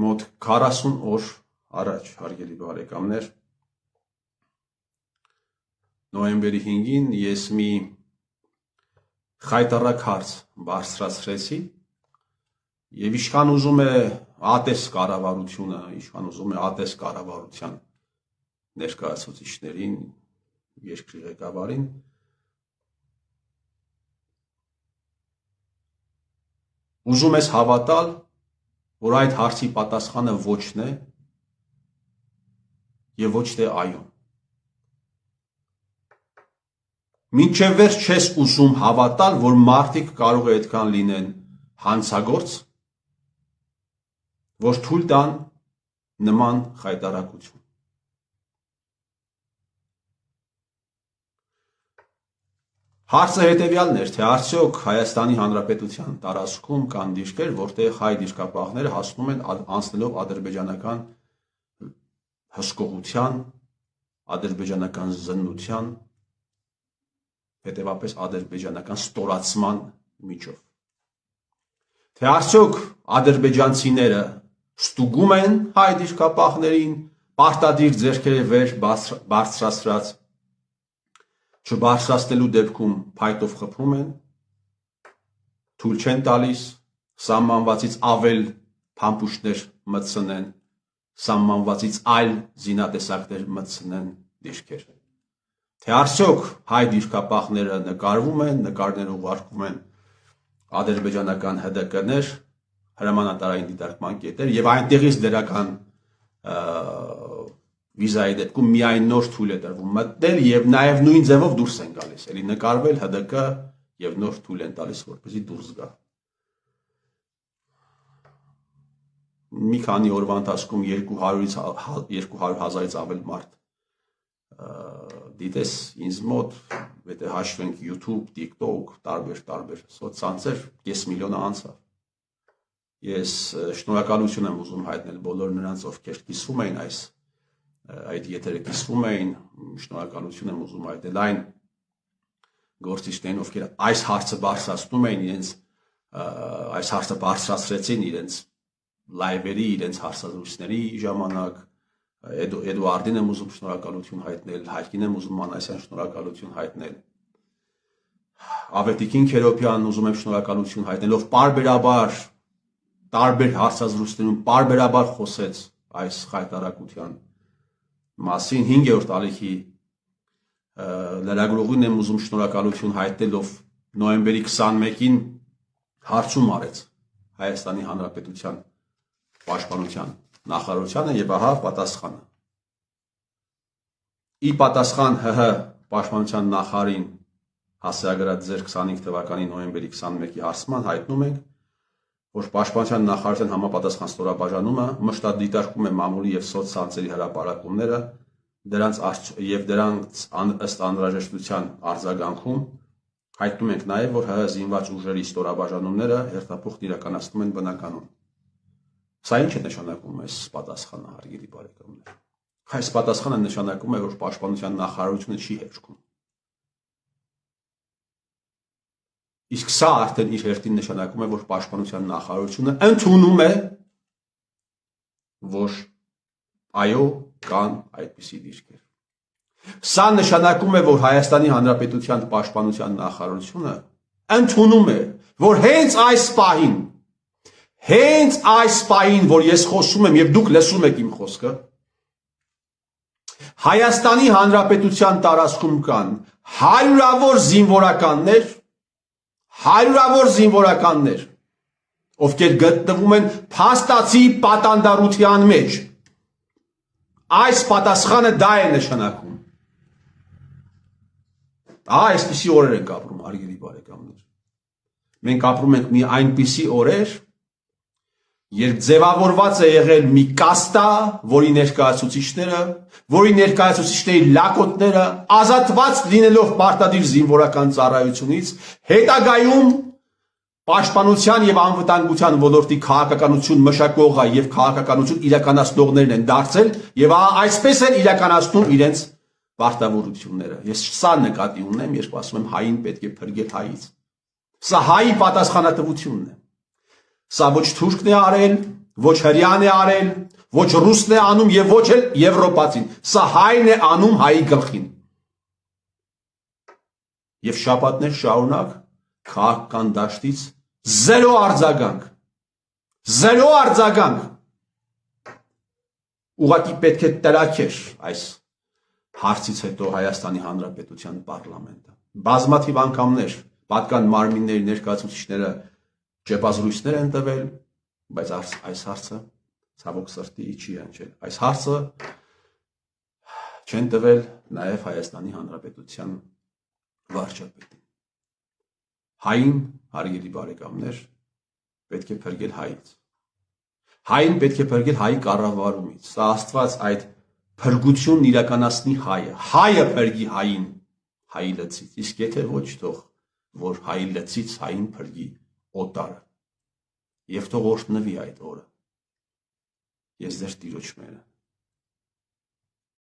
Մոտ 40 օր առաջ, հարգելի բարեկամներ, նոյեմբերի 5-ին ես մի խայտառակ հարց բարձրացրեցի եւ իշխան ուզում է ատես կառավարությունը, իշխան ուզում է ատես կառավարության ներկայացուցիչներին, երկրի ղեկավարին ուզում ես հավատալ, որ այդ հարցի պատասխանը ոչն է եւ ոչ թե այո։ Մինչև վերջ չես ուզում հավատալ, որ մարդիկ կարող է այդքան լինեն հանցագործ, որ թույլ տան նման խայտառակություն։ Հարցը հետևյալն էր, թե արդյոք Հայաստանի Հանրապետության տարածքում կան դիրքեր, որտեղ հայ դիրքապահները հասնում են անցնելով ադրբեջանական հսկողության, ադրբեջանական զննության, հետևապես ադրբեջանական ստորացման միջով։ Թե արդյոք ադրբեջանցիները ստուգում են հայ դիրքապահներին, պարտադիր ձեռքերը վեր բարձրացրած չբարձրացնելու դեպքում փայտով խփում են, թույլ չեն տալիս սահմանվածից ավել փամփուշտներ մտցնեն, սահմանվածից այլ զինատեսակներ մտցնեն դիրքեր։ Թե արդյոք հայ դիրքապահները նկարվում են, նկարներ ուղարկում են ադրբեջանական ՀԴԿ-ներ, հրամանատարային դիտարկման կետեր եւ այնտեղից դրական վիզայի դեպքում միայն նոր թույլ է տրվում մտնել եւ նաեւ նույն ձևով դուրս են գալիս, էլի նկարվել ՀԴԿ եւ նոր թույլ են տալիս, որպեսզի դուրս գա։ Մի քանի օրվա ընթացքում 200,000-ից ավել մարդ դիտես ինձ մոտ, եթե հաշվենք YouTube, TikTok, տարբեր սոցցանցեր, 5 միլիոն անցավ։ Ես շնորհակալություն եմ ուզում հայտնել բոլոր նրանց, ովքեր կիսվում էին այդ եթերը կիսվում էին, շնորհակալություն եմ ուզում հայտնել այն գործիչներին, ովքեր այս հարցը բարձրացնում էին իրենց, այս հարցը բարձրացրեցին իրենց լայվերի, իրենց հարցազրույցների ժամանակ, Էդուարդին եմ ուզում շնորհակալություն հայտնել, Հայկին եմ ուզում Մանասյան շնորհակալություն հայտնել, Ավետիքին Քերոբյանն ուզում եմ շնորհակալություն հայտնել, ով պարբերաբար տարբեր հարցազրույցներում պարբերաբար խոսեց այս խայտառակության մասին, 5-րդ ալիքի լրագրողին եմ ուզում շնորհակալություն հայտնել, ով նոյեմբերի 21-ին հարցում արեց Հայաստանի Հանրապետության պաշտպանության նախարարությանը եւ ահա պատասխանը։ Ի պատասխան ՀՀ պաշտպանության նախարարին հասցեագրած ձեր 25 թվականի նոյեմբերի 21-ի հարցման հայտնում ենք, որ պաշտպանության նախարարության համապատասխան ստորաբաժանումը մշտադիտարկում է մամուլի եւ սոցցանցերի հրապարակումները, դրանց ըստ անհրաժեշտության արձագանքում հայտնում ենք նաեւ, որ ՀՀ զինված ուժերի ստորաբաժանումները հերթափոխ իրականացնում են բնականon։ Սա ինչ է նշանակում այս պատասխանը, հարգելի բարեկամներ։ Այս պատասխանը նշանակում է, որ պաշտպանության նախարարությունը չի հերքում։ Իսկ սա արդեն իր հերթին նշանակում է, որ պաշտպանության նախարարությունը ընդունում է, որ այո, կան այդպիսի դիրքեր։ Սա նշանակում է, որ Հայաստանի Հանրապետության պաշտպանության նախարարությունը ընդունում է, որ հենց այս պահին, որ ես խոսում եմ եւ դուք լսում եք իմ խոսքը, Հայաստանի Հանրապետության տարածքում կան հարյուրավոր զինվորականներ, ովքեր գտնվում են փաստացի պատանդարության մեջ։ Այս պատասխանը դա է նշանակում։ Այսպիսի օրեր ենք ապրում, հարգելի բարեկամներ։ Մենք ապրում ենք մի այնպիսի օրեր, երբ ձևավորված է եղել մի կաստա, որի ներկայացուցիչների լակոտները ազատված լինելով պարտադիր զինվորական ծառայությունից, հետագայում պաշտպանության եւ անվտանգության ոլորտի քաղաքականություն մշակողը եւ քաղաքականություն իրականացնողներն են դարձել եւ այսպես են իրականացնում իրենց պարտավորությունները։ Ես սա նկատի ունեմ, երբ ասում եմ հային պետք է փրկել հայից։ Սա հայի պատասխանատվությունն է։ Սա ոչ թուրքն է արել, ոչ հրյան է արել, ոչ ռուսն է անում եւ ոչ էլ եվրոպացին։ Սա հայն է անում հայի գլխին։ Եվ շաբաթներ շարունակ քաղաքական դաշտից զերո արձագանք։ Զերո արձագանք։ Ուղղակի պետք է տրաքեր այս հարցից հետո Հայաստանի Հանրապետության պարլամենտը։ Բազմաթիվ անգամներ պատկան մարմինների ներկայացուցիչները ճեպազրույցներ են տվել, բայց այս հարցը ցավոք սրտի չի հնչել։ Այս հարցը չեն տվել նաև Հայաստանի Հանրապետության վարչապետին։ Հային, հարգելի բարեկամներ, պետք է փրկել հայից։ Հային պետք է փրկել հայի կառավարումից։ Սա Աստված այդ փրկությունն իրականացնի հայը։ Հայը փրկի հային հայի լծից։ Իսկ եթե ոչ, թող որ հայի լծից հային փրկի օտարը։ Եվ թող օրհնվի այդ օրը։ Ես ձեր Տիրոջ մերը